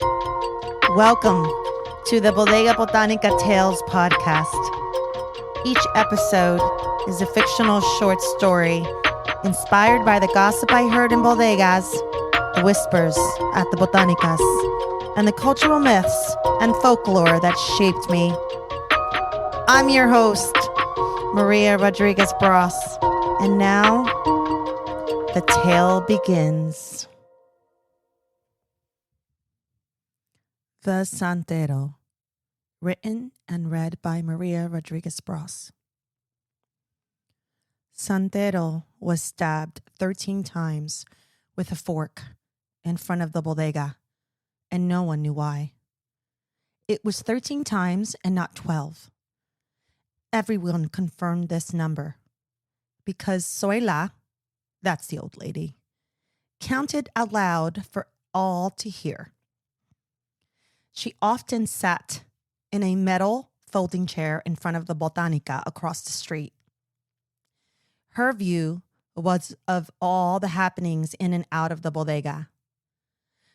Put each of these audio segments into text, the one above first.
Welcome to the Bodega Botánica Tales podcast. Each episode is a fictional short story inspired by the gossip I heard in bodegas, the whispers at the botánicas, and the cultural myths and folklore that shaped me. I'm your host, Maria Rodriguez Bros, and now the tale begins. The Santero, written and read by Maria Rodriguez Bros. Santero was stabbed 13 times with a fork in front of the bodega, and no one knew why. It was 13 times and not 12. Everyone confirmed this number because Zoila, that's the old lady, counted aloud for all to hear. She often sat in a metal folding chair in front of the botánica across the street. Her view was of all the happenings in and out of the bodega.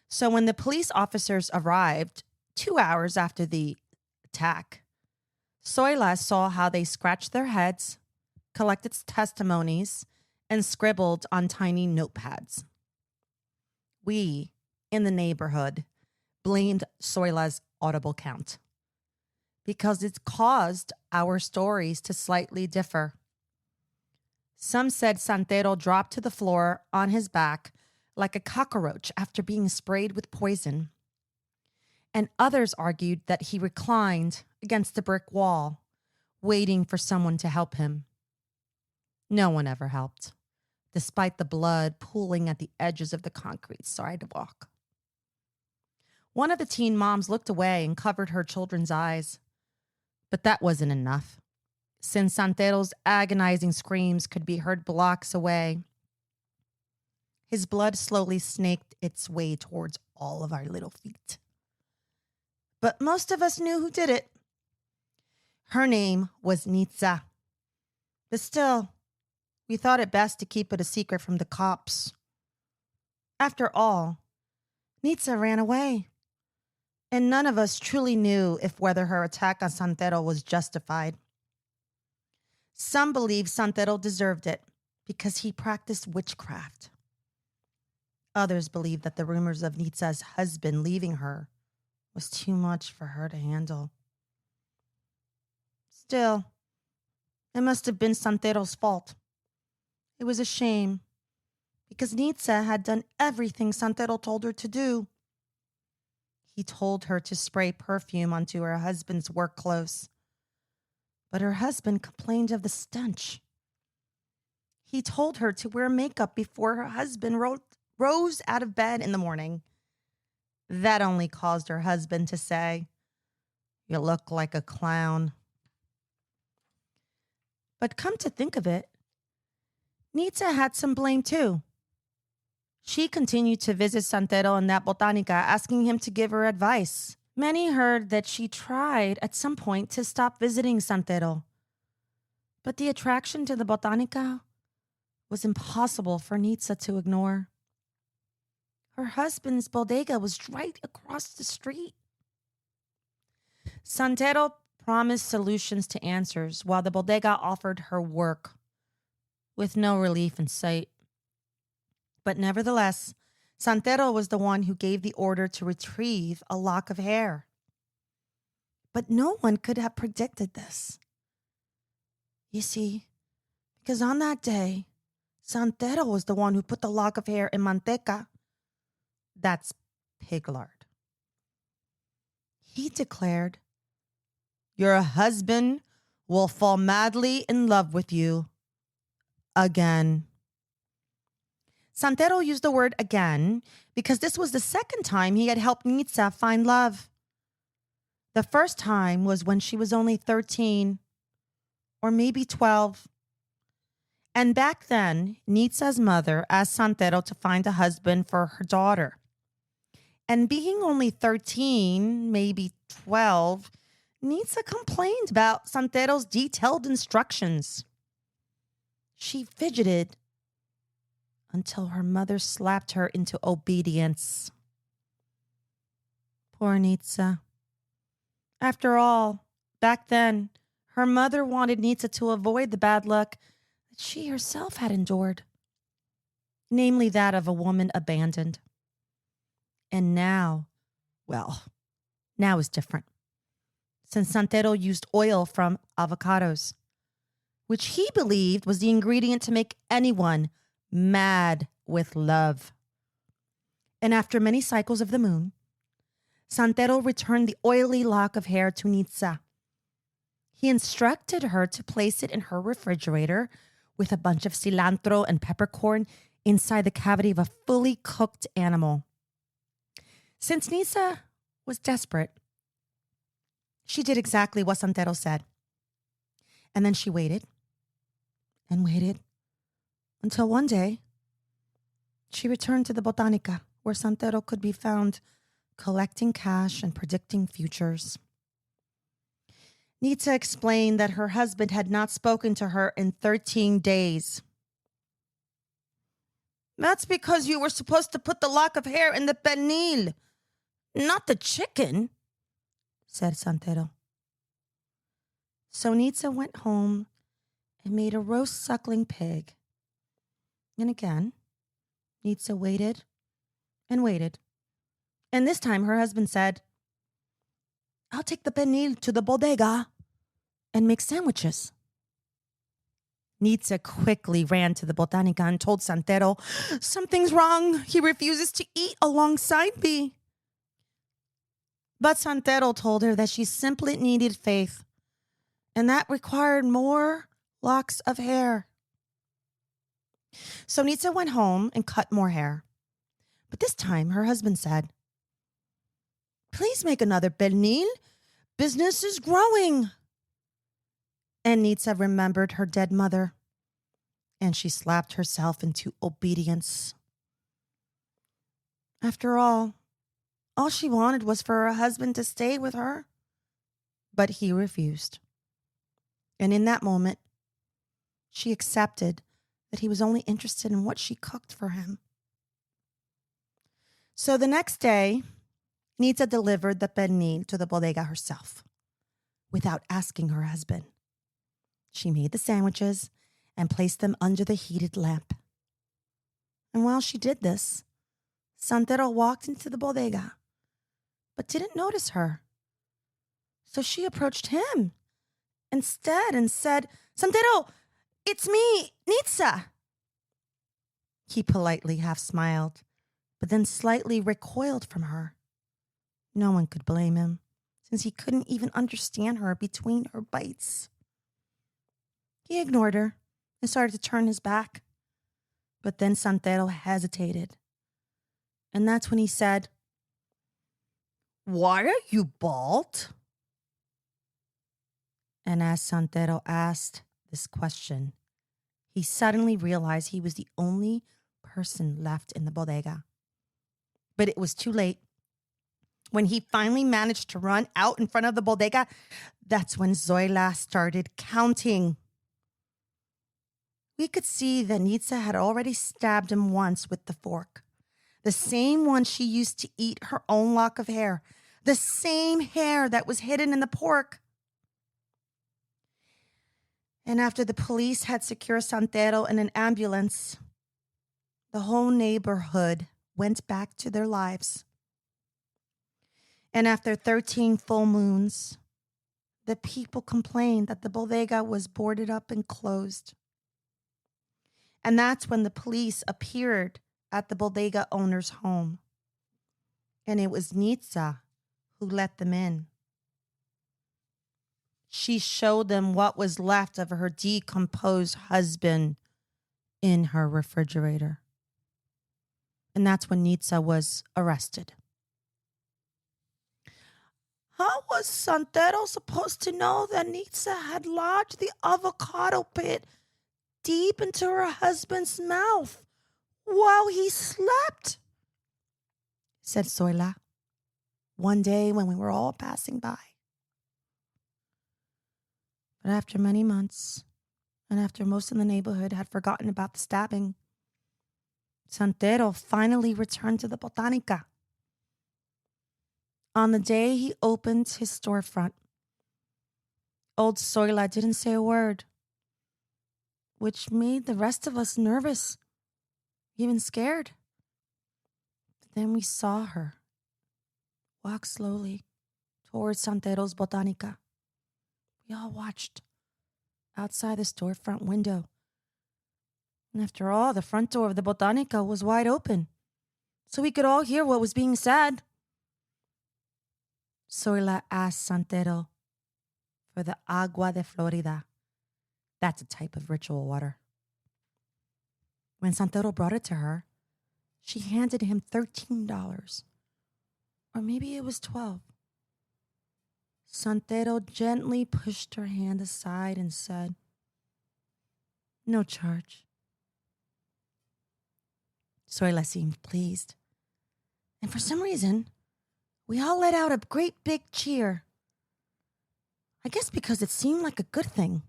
So when the police officers arrived 2 hours after the attack, Zoila saw how they scratched their heads, collected testimonies, and scribbled on tiny notepads. We, in the neighborhood, blamed Zoila's audible count because it caused our stories to slightly differ. Some said Santero dropped to the floor on his back like a cockroach after being sprayed with poison. And others argued that he reclined against the brick wall, waiting for someone to help him. No one ever helped, despite the blood pooling at the edges of the concrete sidewalk. One of the teen moms looked away and covered her children's eyes. But that wasn't enough, since Santero's agonizing screams could be heard blocks away. His blood slowly snaked its way towards all of our little feet. But most of us knew who did it. Her name was Nitza. But still, we thought it best to keep it a secret from the cops. After all, Nitza ran away. And none of us truly knew whether her attack on Santero was justified. Some believe Santero deserved it because he practiced witchcraft. Others believe that the rumors of Nitza's husband leaving her was too much for her to handle. Still, it must have been Santero's fault. It was a shame because Nitza had done everything Santero told her to do. He told her to spray perfume onto her husband's work clothes, but her husband complained of the stench. He told her to wear makeup before her husband rose out of bed in the morning. That only caused her husband to say, "You look like a clown." But come to think of it, Nitza had some blame too. She continued to visit Santero in that botánica, asking him to give her advice. Many heard that she tried at some point to stop visiting Santero. But the attraction to the botánica was impossible for Nitza to ignore. Her husband's bodega was right across the street. Santero promised solutions to answers, while the bodega offered her work, with no relief in sight. But nevertheless, Santero was the one who gave the order to retrieve a lock of hair. But no one could have predicted this. You see, because on that day, Santero was the one who put the lock of hair in manteca. That's pig lard. He declared, "Your husband will fall madly in love with you again." Santero used the word again because this was the second time he had helped Nitza find love. The first time was when she was only 13 or maybe 12. And back then, Nitza's mother asked Santero to find a husband for her daughter. And being only 13, maybe 12, Nitza complained about Santero's detailed instructions. She fidgeted until her mother slapped her into obedience. Poor Nitza. After all, back then, her mother wanted Nitza to avoid the bad luck that she herself had endured, namely that of a woman abandoned. And now, well, now is different, since Santero used oil from avocados, which he believed was the ingredient to make anyone mad with love. And after many cycles of the moon, Santero returned the oily lock of hair to Nitza. He instructed her to place it in her refrigerator with a bunch of cilantro and peppercorn inside the cavity of a fully cooked animal. Since Nitza was desperate, she did exactly what Santero said. And then she waited and waited until one day she returned to the botánica, where Santero could be found collecting cash and predicting futures. Nitza explained that her husband had not spoken to her in 13 days. That's because you were supposed to put the lock of hair in the pernil, not the chicken, said Santero. So Nitza went home and made a roast suckling pig. And again, Nitza waited and waited. And this time her husband said, I'll take the pernil to the bodega and make sandwiches. Nitza quickly ran to the botánica and told Santero, something's wrong. He refuses to eat alongside me. But Santero told her that she simply needed faith, and that required more locks of hair. So Nitza went home and cut more hair. But this time her husband said, please make another pernil. Business is growing. And Nitza remembered her dead mother, and she slapped herself into obedience. After all she wanted was for her husband to stay with her. But he refused. And in that moment, she accepted that he was only interested in what she cooked for him. So the next day, Nitza delivered the pernil to the bodega herself, without asking her husband. She made the sandwiches and placed them under the heated lamp. And while she did this, Santero walked into the bodega, but didn't notice her. So she approached him instead and said, Santero, it's me, Nitza. He politely half smiled, but then slightly recoiled from her. No one could blame him, since he couldn't even understand her between her bites. He ignored her and started to turn his back. But then Santero hesitated. And that's when he said, why are you bald? And as Santero asked this question, he suddenly realized he was the only person left in the bodega. But it was too late. When he finally managed to run out in front of the bodega, that's when Zoila started counting. We could see that Nitza had already stabbed him once with the fork. The same one she used to eat her own lock of hair. The same hair that was hidden in the pork. And after the police had secured Santero in an ambulance, the whole neighborhood went back to their lives. And after 13 full moons, the people complained that the bodega was boarded up and closed. And that's when the police appeared at the bodega owner's home. And it was Nitza who let them in. She showed them what was left of her decomposed husband in her refrigerator. And that's when Nitza was arrested. How was Santero supposed to know that Nitza had lodged the avocado pit deep into her husband's mouth while he slept? Said Zoila, one day when we were all passing by. But after many months, and after most in the neighborhood had forgotten about the stabbing, Santero finally returned to the botánica. On the day he opened his storefront, old Soila didn't say a word, which made the rest of us nervous, even scared. But then we saw her walk slowly towards Santero's botánica. We all watched outside the storefront window. And after all, the front door of the botánica was wide open, so we could all hear what was being said. Soila asked Santero for the agua de Florida. That's a type of ritual water. When Santero brought it to her, she handed him $13. Or maybe it was 12. Santero gently pushed her hand aside and said, "No charge." Soila seemed pleased. And for some reason, we all let out a great big cheer. I guess because it seemed like a good thing.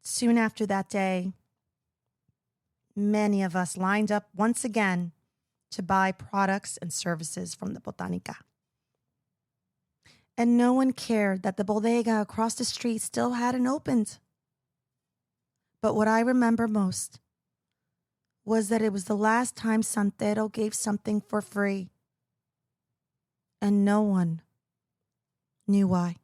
Soon after that day, many of us lined up once again to buy products and services from the botánica. And no one cared that the bodega across the street still hadn't opened. But what I remember most was that it was the last time Santero gave something for free. And no one knew why.